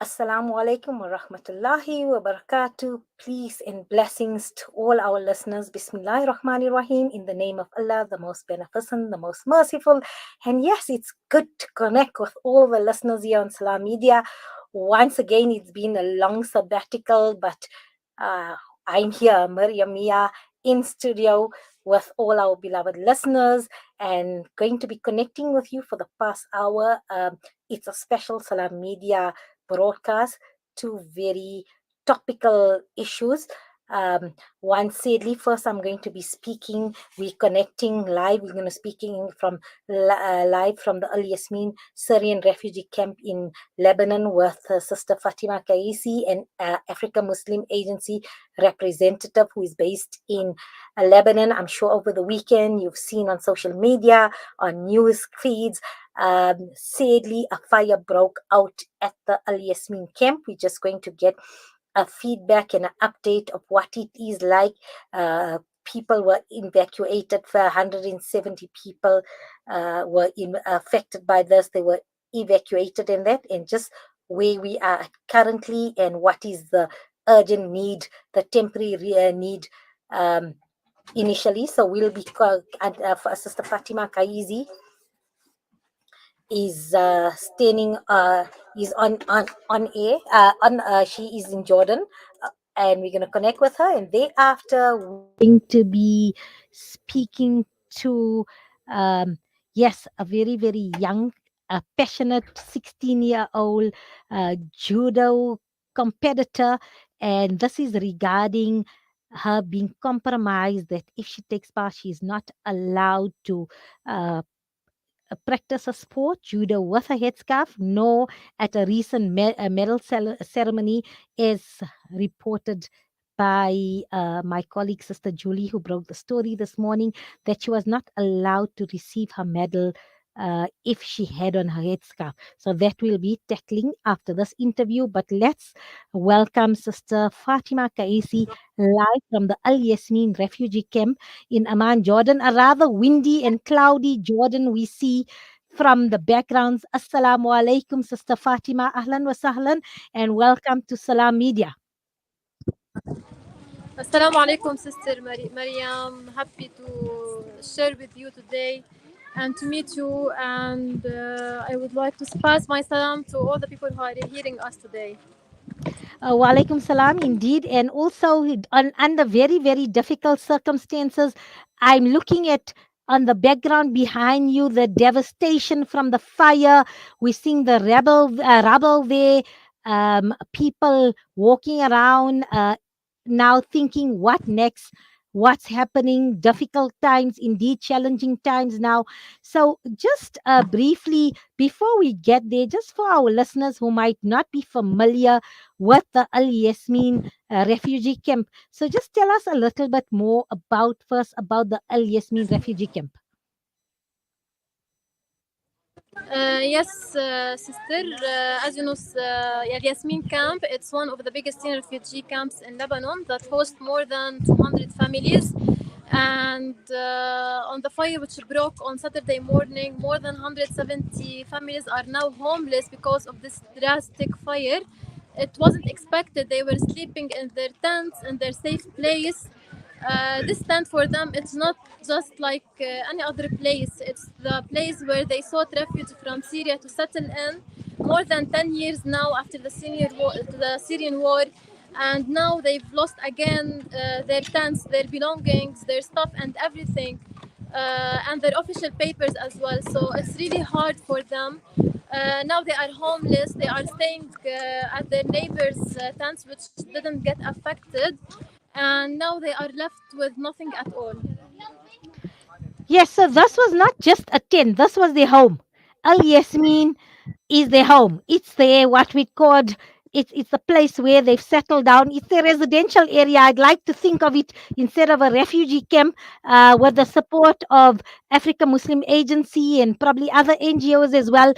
Assalamu alaikum wa rahmatullahi wa barakatuh. Peace and blessings to all our listeners. Bismillahir Rahmanir Rahim. In the name of Allah, the most beneficent, the most merciful. And yes, it's good to connect with all the listeners here on Salam Media. Once again, it's been a long sabbatical, but uh, I'm here, Maria Mia, in studio with all our beloved listeners and going to be connecting with you for the past hour. It's a special Salam Media broadcast, two very topical issues. One, sadly, first I'm going to be speaking. We're connecting live. We're going to speaking from live from the Al Yasmine Syrian Refugee Camp in Lebanon with Sister Fatima Kaisi, an Africa Muslim Agency representative who is based in Lebanon. I'm sure over the weekend you've seen on social media, on news feeds. Sadly, a fire broke out at the Al Yasmin camp. We're just going to get a feedback and an update of what it is like. People were evacuated. For 170 people were affected by this. They were evacuated in that, and just where we are currently and what is the urgent need, the temporary need initially. So we'll be for Sister Fatima Kaizi is standing is on air on she is in Jordan, and we're going to connect with her, and thereafter we're going to be speaking to yes, a very very young, passionate 16-year-old judo competitor, and this is regarding her being compromised, that if she takes part she is not allowed to uh, practice a sport, judo with a headscarf, nor at a recent medal ceremony, as reported by my colleague, Sister Julie, who broke the story this morning, that she was not allowed to receive her medal if she had on her headscarf. So that we'll be tackling after this interview. But let's welcome Sister Fatima Kaisi live from the Al Yasmin Refugee Camp in Amman, Jordan. A rather windy and cloudy Jordan we see from the backgrounds. Assalamu alaikum, Sister Fatima. Ahlan wa sahlan, and welcome to Salam Media. Assalamu alaikum, Sister Mariam. Happy to share with you today and to meet you. And I would like to pass my salam to all the people who are hearing us today. Wa alaikum salam, indeed. And also, under very, very difficult circumstances, I'm looking at on the background behind you the devastation from the fire. We're seeing the rubble there, people walking around now thinking, what next? What's happening? Difficult times, indeed, challenging times now. So, just briefly, before we get there, just for our listeners who might not be familiar with the Al Yasmin refugee camp. So just tell us a little bit more about first about the Al Yasmin refugee camp. Yes, sister. As you know, Yasmine Camp, it's one of the biggest teen refugee camps in Lebanon that hosts more than 200 families. And on the fire which broke on Saturday morning, more than 170 families are now homeless because of this drastic fire. It wasn't expected. They were sleeping in their tents in their safe place. This tent for them, it's not just like any other place. It's the place where they sought refuge from Syria to settle in more than 10 years now after the Syrian war. And now they've lost again their tents, their belongings, their stuff, and everything. And their official papers as well. So it's really hard for them. Now they are homeless. They are staying at their neighbors' tents, which didn't get affected, and now they are left with nothing at all. Yes, so this was not just a tent, this was their home. Al Yasmin is their home. It's their what we called it's the place where they've settled down. It's a residential area. I'd like to think of it instead of a refugee camp, with the support of Africa Muslim Agency and probably other NGOs as well.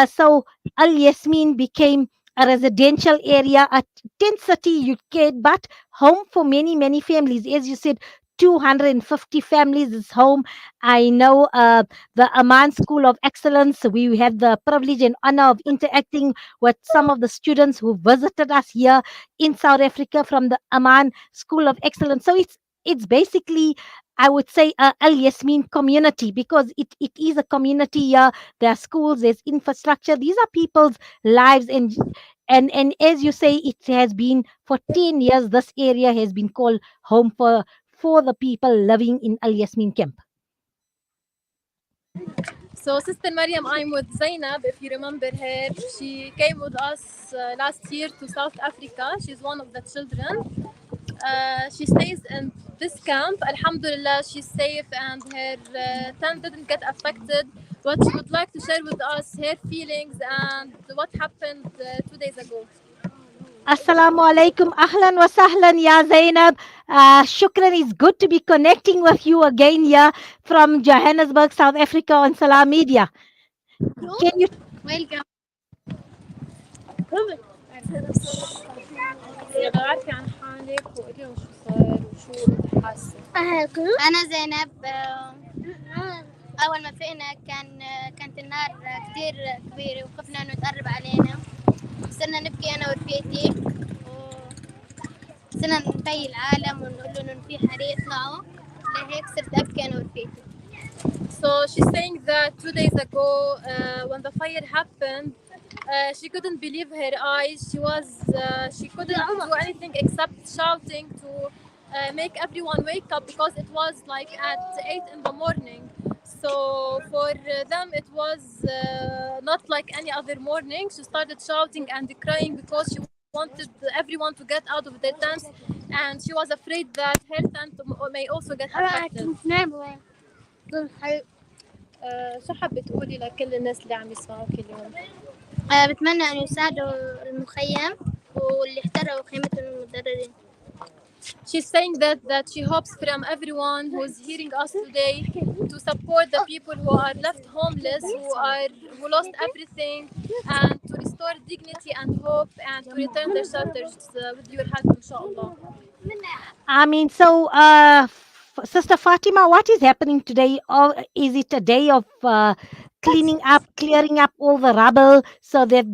So Al Yasmin became a residential area, a tent city, you can, but home for many, many families. As you said, 250 families is home. I know the Amman School of Excellence. We have the privilege and honor of interacting with some of the students who visited us here in South Africa from the Amman School of Excellence. So it's basically, I would say, a Al Yasmin community, because it is a community here. There are schools, there's infrastructure. These are people's lives, and as you say, it has been for 10 years. This area has been called home for the people living in Al Yasmin camp. So, Sister Mariam, I'm with Zainab. If you remember her, she came with us last year to South Africa. She's one of the children. She stays in this camp. Alhamdulillah, she's safe and her tent didn't get affected. But she would like to share with us her feelings and what happened 2 days ago. Assalamu alaikum. Ahlan wa sahlan, ya Zainab. Shukran. It's good to be connecting with you again here from Johannesburg, South Africa on Salam Media. Can you Welcome. عارفة عن حالك وقولي لهم شو صار وشو حاسة. أنا زينب. أول ما فقنا كانت النار كتير كبيرة وخفنا إنه تقرب علينا. صرنا نبكي أنا ورفيقتي وصرنا نبي العالم ونقول لهم إنه في حريق اطلعوا. لهيك صرت أبكي أنا ورفيقتي. So she's saying that 2 days ago, when the fire happened, she couldn't believe her eyes. She couldn't do anything except shouting to make everyone wake up, because it was like at 8 in the morning. So for them, it was not like any other morning. She started shouting and crying because she wanted everyone to get out of their tents, and she was afraid that her tent may also get affected. شو حابة تقولي لكل الناس اللي عم يسمعوك اليوم؟ بتمنى أن يساعدوا المخيم واللي احترقوا خيمتهم المتضررين. She's saying that she hopes from everyone who's hearing us today to support the people who are left homeless, who lost everything, and to restore dignity and hope, and to return their shelters with your help, inshallah. I mean, so, Sister Fatima, what is happening today? Or is it a day of cleaning up, clearing up all the rubble so that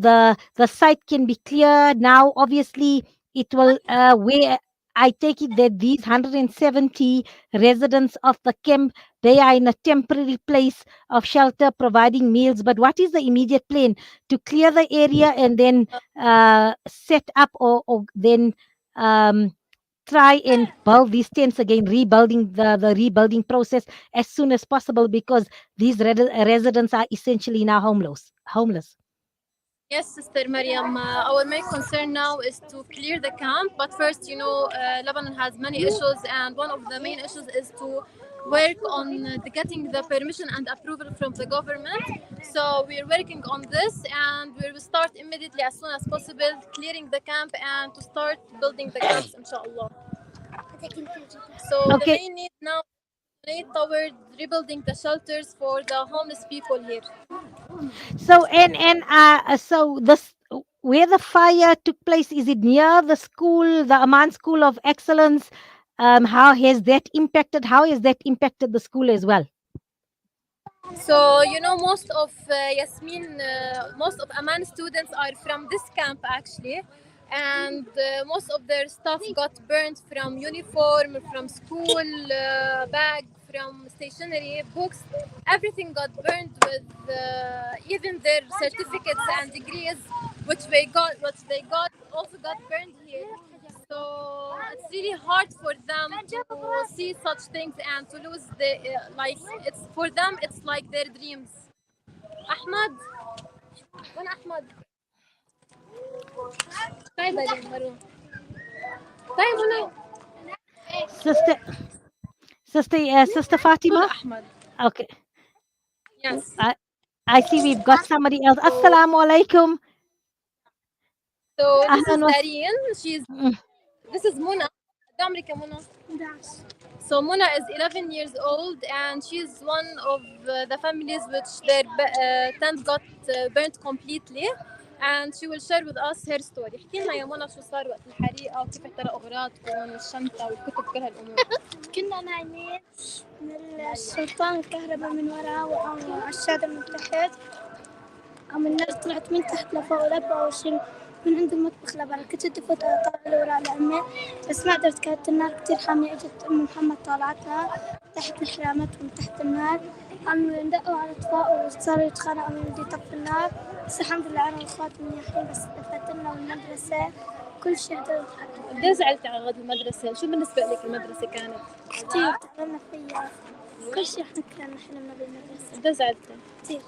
the site can be cleared? Now, obviously, it will. Where I take it that these 170 residents of the camp, they are in a temporary place of shelter, providing meals. But what is the immediate plan to clear the area and then set up, or then try and build these tents again, rebuilding the rebuilding process as soon as possible, because these residents are essentially now homeless. Yes, Sister Mariam, our main concern now is to clear the camp. But first, Lebanon has many issues, and one of the main issues is to work on getting the permission and approval from the government. So we're working on this, and we will start immediately as soon as possible clearing the camp and to start building the camps, inshallah. So the Okay. main need now is toward rebuilding the shelters for the homeless people here. So so this, where the fire took place, is it near the school, the Amman School of Excellence? How has that impacted? How has that impacted the school as well? So most of Amman students are from this camp actually, and most of their stuff got burned, from uniform, from school bag, from stationery, books. Everything got burned, with even their certificates and degrees, which they got also got burned here. So it's really hard for them to see such things and to lose the like. It's for them. It's like their dreams. Ahmad, when Ahmad? طيب يا مروان. طيب هنا. Sister, Sister قول Fatima. Ahmad. Okay, Yes. I see we've got somebody else. Assalamu alaikum. So this is Ahlan wa- Darien. Mm. This is Muna. قد عمرك يا منى؟ So Mona is 11 years old, and she's one of the families which their tent got burnt completely. and she will share with us her story. احكي لنا يا منى شو صار وقت الحريقة وكيف احترقوا أغراضكم والشنطة والكتب كل هالأمور. كنا نايمين من السلطان الكهرباء من ورا وعلى الشادر من تحت. قام الناس طلعت من تحت لفوق لبوا وشي من عند المطبخ لبرا. كنت تفوت أطلع لورا لأمي بس ما قدرت، كانت النار كتير حامية. إجت أم محمد طالعتها تحت انحرامتهم تحت النار. قاموا يندقوا على الأطفاء وصاروا يتخانقوا مين بده يطفي النار. بس الحمد لله أنا وأخواتي منيحين، بس دفعتنا والمدرسة كل شيء قدرت. قد زعلتي على غد المدرسة؟ شو بالنسبة لك المدرسة كانت؟ كتير تعبنا فيها، كل شيء إحنا كنا حلمنا بالمدرسة. قد زعلتي؟ كتير.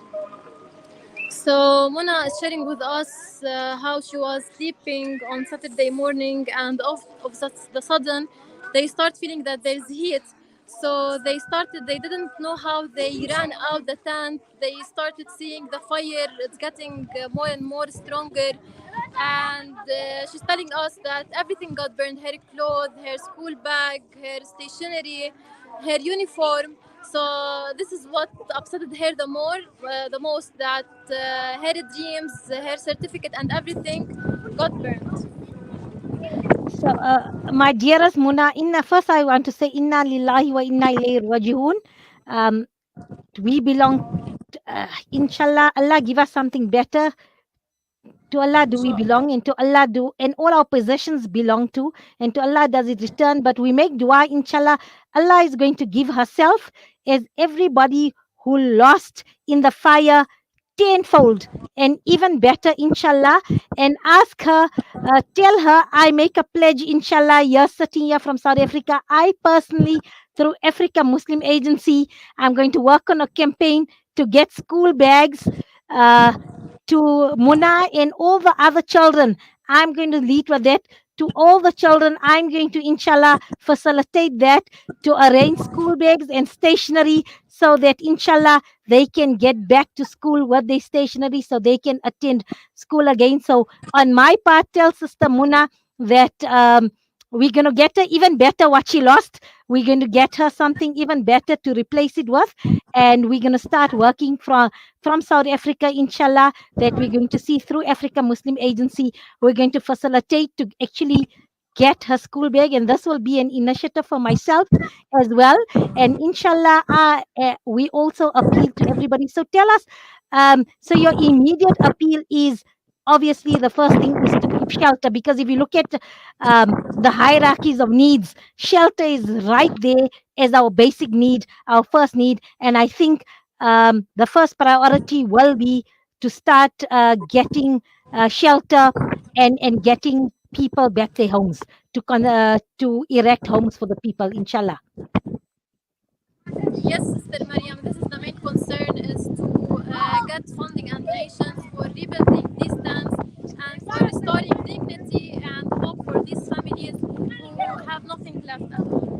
So Mona is sharing with us how she was sleeping on Saturday morning, and of the sudden they start feeling that there's heat. So they didn't know how they ran out the tent. They started seeing the fire, it's getting more and more stronger. And she's telling us that everything got burned, her clothes, her school bag, her stationery, her uniform. So this is what upset her the most, that her dreams, her certificate, and everything got burned. So, my dearest Muna, first I want to say Inna Lillahi wa Inna Ilayhi Raji'un. Um, we belong, inshallah, Allah give us something better. To Allah do we belong, and to Allah do, and all our possessions belong to, and to Allah does it return. But we make dua, inshallah, Allah is going to give herself as everybody who lost in the fire tenfold and even better, inshallah. And ask her, tell her, I make a pledge, inshallah, you're sitting here from South Africa. I personally, through Africa Muslim Agency, I'm going to work on a campaign to get school bags. To Muna and all the other children. I'm going to lead with that. To all the children, I'm going to, inshallah, facilitate that to arrange school bags and stationery so that, inshallah, they can get back to school with their stationery so they can attend school again. So, on my part, tell Sister Muna that we're going to get her even better what she lost. We're going to get her something even better to replace it with. And we're going to start working from South Africa, inshallah, that we're going to see through Africa Muslim Agency. We're going to facilitate to actually get her school bag, and this will be an initiative for myself as well. And inshallah, we also appeal to everybody. So tell us, so your immediate appeal is obviously the first thing is to give shelter, because if you look at the hierarchies of needs, shelter is right there as our basic need, our first need. And I think the first priority will be to start getting shelter and getting people back their homes, to erect homes for the people, inshallah. Yes, Sister Mariam, this is the main concern, is to get funding and donations for rebuilding these tents and for restoring dignity and hope for these families who have nothing left at all.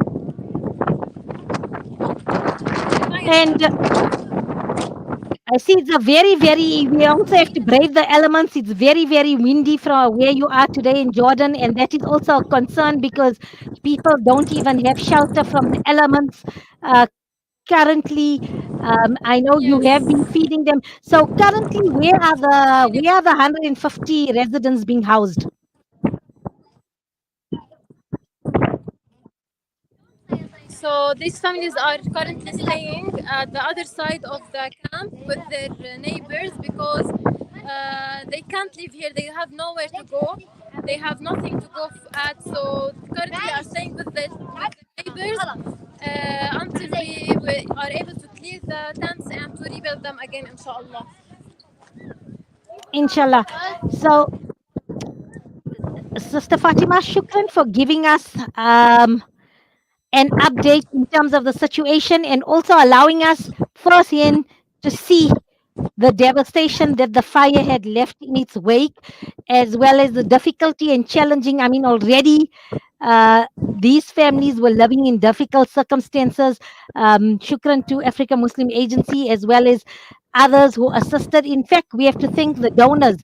And I see it's a we also have to brave the elements. It's very, very windy from where you are today in Jordan. And that is also a concern because people don't even have shelter from the elements. Currently, I know you have Yes. been feeding them. So currently, where are the 150 residents being housed? So these families are currently staying at the other side of the camp with their neighbors because they can't live here. They have nowhere to go. They have nothing to go at. So currently are staying with the neighbors until we are able to clear the tents and to rebuild them again, inshallah. Inshallah. So, Sister Fatima, shukran for giving us an update in terms of the situation and also allowing us firsthand to see the devastation that the fire had left in its wake, as well as the difficulty and challenging. I mean, already these families were living in difficult circumstances. Shukran to Africa Muslim Agency, as well as others who assisted. In fact, we have to thank the donors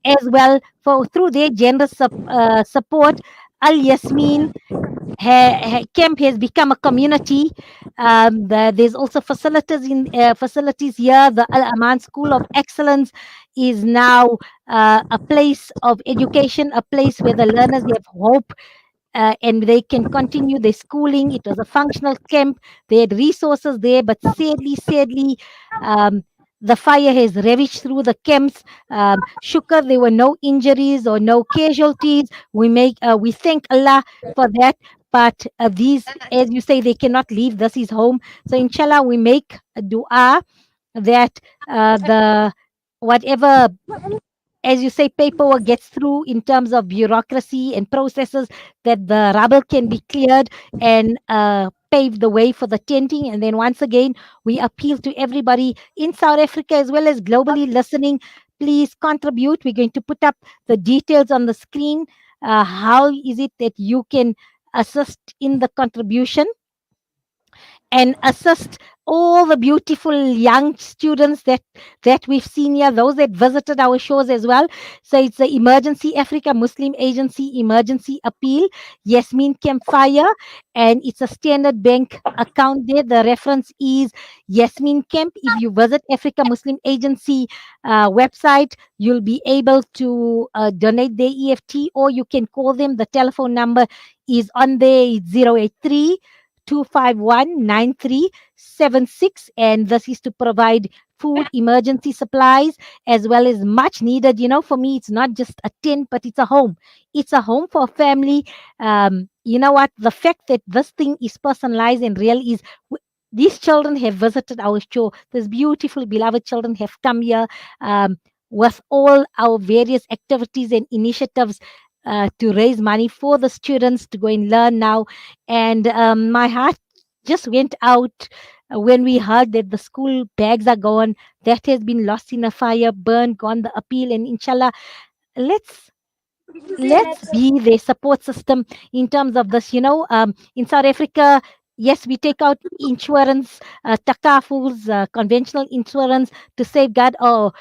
as well for through their generous support. Al Yasmine camp has become a community. There's also facilities here. The Al Aman School of Excellence is now a place of education, a place where the learners have hope, and they can continue their schooling. It was a functional camp. They had resources there, but sadly, um, the fire has ravaged through the camps. Shukr, there were no injuries or no casualties. We thank Allah for that. But these, as you say, they cannot leave. This is home. So inshallah, we make a dua that the whatever, as you say, paperwork gets through in terms of bureaucracy and processes, that the rubble can be cleared and pave the way for the tenting. And then once again, we appeal to everybody in South Africa as well as globally listening. Please contribute. We're going to put up the details on the screen. How is it that you can assist in the contribution and assist all the beautiful young students that we've seen here, those that visited our shows as well. So it's the Emergency Africa Muslim Agency Emergency Appeal, Yasmine Campfire, and it's a Standard Bank account there. The reference is Yasmine Camp. If you visit Africa Muslim Agency website, you'll be able to donate their EFT, or you can call them. The telephone number is on there. It's 083 2519376, and this is to provide food, emergency supplies, as well as much needed. For me, it's not just a tent, but it's a home. It's a home for a family. You know what? The fact that this thing is personalized and real is. These children have visited our show. These beautiful, beloved children have come here with all our various activities and initiatives to raise money for the students to go and learn now. And my heart just went out when we heard that the school bags are gone. That has been lost in a fire, burned, gone the appeal. And inshallah, let's be the support system in terms of this. In South Africa, yes, we take out insurance, takafuls, conventional insurance to safeguard our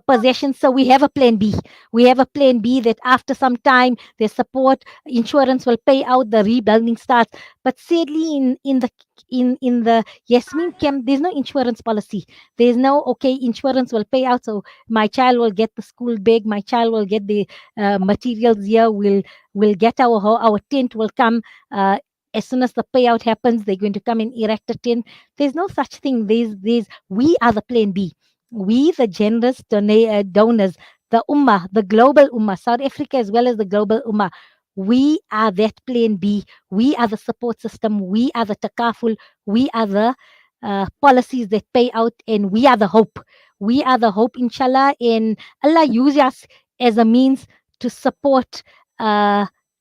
possessions. So we have a plan B. We have a plan B that after some time, the support insurance will pay out, the rebuilding starts. But sadly, in the Yasmin camp, there's no insurance policy. There's no, okay, insurance will pay out, so my child will get the school bag, my child will get the materials here, will get our tent will come. As soon as the payout happens, they're going to come and erect a tent. There's no such thing. We are the plan B. We, the generous donors, the Ummah, the global Ummah, South Africa as well as the global Ummah, we are that plan B. We are the support system. We are the takaful. We are the policies that pay out, and we are the hope. We are the hope, inshallah. And Allah use us as a means to support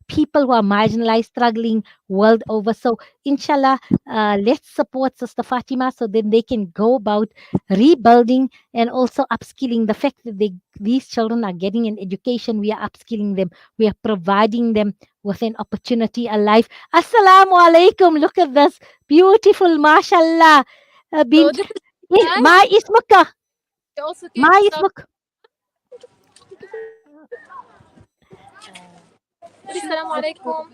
people who are marginalized, struggling world over. So, inshallah, let's support Sister Fatima so then they can go about rebuilding and also upskilling. The fact that these children are getting an education, we are upskilling them, we are providing them with an opportunity, a life. Assalamu alaikum. Look at this beautiful, mashallah. So Bint. this is Ma ismuka. you also came Ma to South. ismuk. قولي السلام عليكم.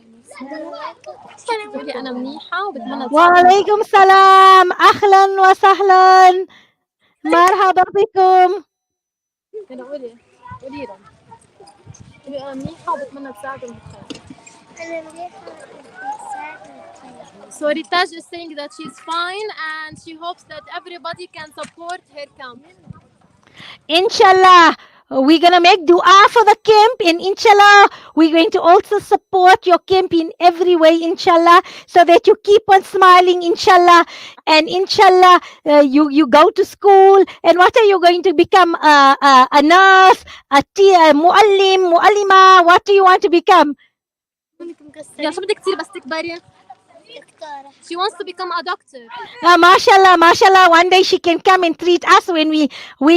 قولي أنا منيحة وبتمنى تساعدوني. وعليكم السلام. أهلا وسهلا. مرحبا بكم. يلا قولي لهم. قولي أنا منيحة وبتمنى تساعدهم بخير. أنا مليحة بساعدني. So Ritaj is saying that she's fine and she hopes that everybody can support her camp. Inshallah, we're going to make dua for the camp, and inshallah, we're going to also support your camp in every way, inshallah, so that you keep on smiling, inshallah. And inshallah, you go to school, and what are you going to become? A nurse, a muallima, what do you want to become? يا شو بدك تصير بس تكبري؟ She wants to become a doctor. Mashallah, one day she can come and treat us when we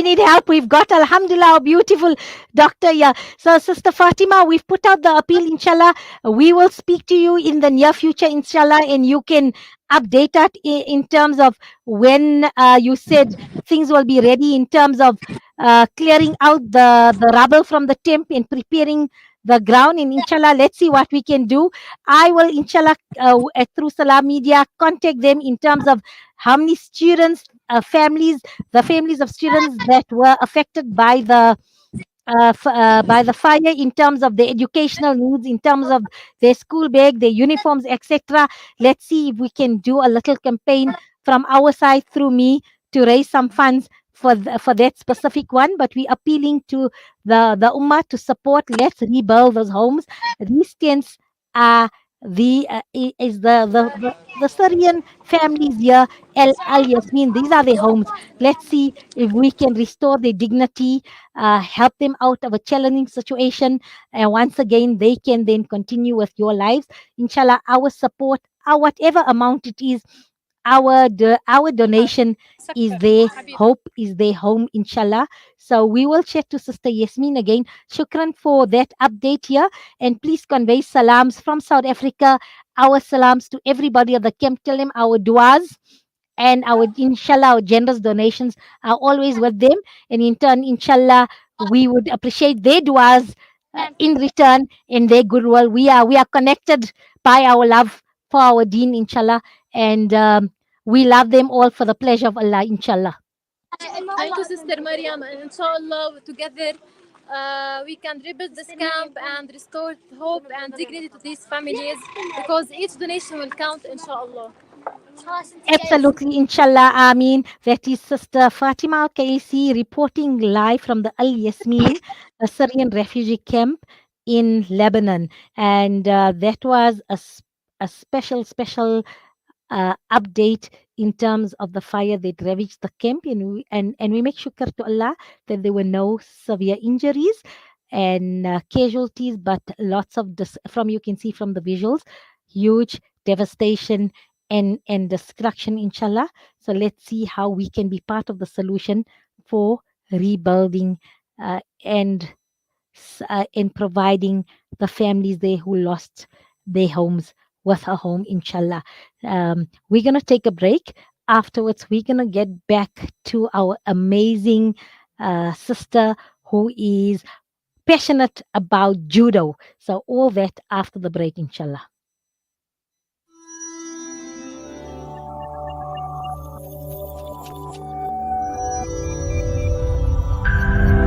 need help. We've got, alhamdulillah, a beautiful doctor here. So, Sister Fatima, we've put out the appeal, inshallah. We will speak to you in the near future, inshallah, and you can update that in terms of when you said things will be ready in terms of clearing out the rubble from the temp and preparing the ground, and inshallah, let's see what we can do. I will, inshallah, through Salam Media, contact them in terms of how many students, families, the families of students that were affected by the fire, in terms of their educational needs, in terms of their school bag, their uniforms, etc. Let's see if we can do a little campaign from our side through me to raise some funds for for that specific one. But we appealing to the ummah to support. Let's rebuild those homes. These tents are is the Syrian families here. Al Yasmin, these are their homes. Let's see if we can restore their dignity, help them out of a challenging situation. And once again, they can then continue with your lives. Inshallah, our support, our whatever amount it is, our donation is their hope, is their home, inshallah. So we will chat to Sister Yasmin again. Shukran for that update here. And please convey salams from South Africa, our salams to everybody of the camp. Tell them our duas and our, inshallah, our generous donations are always with them. And in turn, inshallah, we would appreciate their duas in return, in their goodwill. We are connected by our love for our deen, inshallah. And we love them all for the pleasure of Allah, inshallah. Thank you, Sister Mariam, and inshallah, together we can rebuild this camp and restore hope and dignity to these families because each donation will count, inshallah. Absolutely, inshallah. Ameen. That is Sister Fatima Kaisi reporting live from the Al Yasmin, a Syrian refugee camp in Lebanon. And that was a special update in terms of the fire that ravaged the camp. And we make shukr to Allah that there were no severe injuries and casualties, but lots of, from you can see from the visuals, huge devastation and destruction, inshallah. So let's see how we can be part of the solution for rebuilding and in providing the families there who lost their homes with a home, inshallah. We're going to take a break. Afterwards, we're going to get back to our amazing sister who is passionate about judo. So, all that after the break, inshallah.